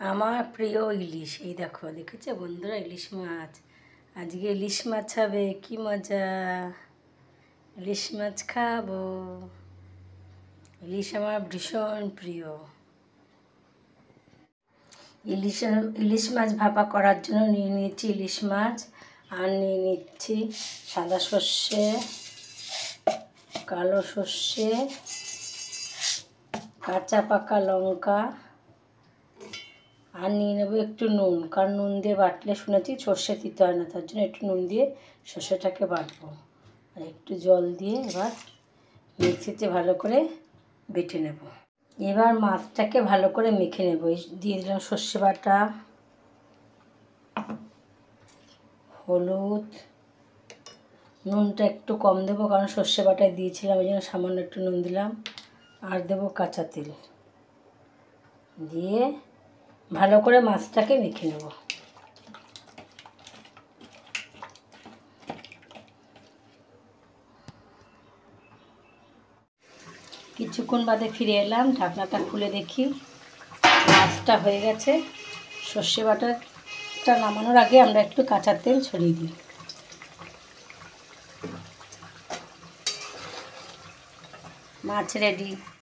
আমার প্রিয় ইলিশ। এই দেখো, দেখেছো বন্ধুরা, ইলিশ মাছ। আজকে ইলিশ মাছ হবে, কি মজা! ইলিশ মাছ খাবো। ইলিশ আমার ভীষণ প্রিয়। ইলিশ মাছ ভাপা করার জন্য নিয়ে নিয়েছি ইলিশ মাছ, আর নিয়ে নিচ্ছি সাদা সর্ষে, কালো সর্ষে, কাঁচা পাকা লঙ্কা, আর নিয়ে নেবো একটু নুন, কারণ নুন দিয়ে বাটলে শুনেছি সর্ষে দিতে হয় না, তার জন্য একটু নুন দিয়ে সর্ষেটাকে বাটবো। আর একটু জল দিয়ে এবার মিক্সিতে ভালো করে বেটে নেব। এবার মাছটাকে ভালো করে মেখে নেব। দিয়ে দিলাম সর্ষে বাটা, হলুদ, নুনটা একটু কম দেবো কারণ সর্ষে বাটায় দিয়েছিলাম, ওই জন্য সামান্য একটু নুন দিলাম। আর দেবো কাঁচা তেল, দিয়ে ভালো করে মাছটাকে মেখে নেব। কিছুক্ষণ বাদে ফিরে এলাম, ঢাকনাটা খুলে দেখি মাছটা হয়ে গেছে। সর্ষে বাটাটা নামানোর আগে আমরা একটু কাঁচা তেল ছড়িয়ে দিই। মাছ রেডি।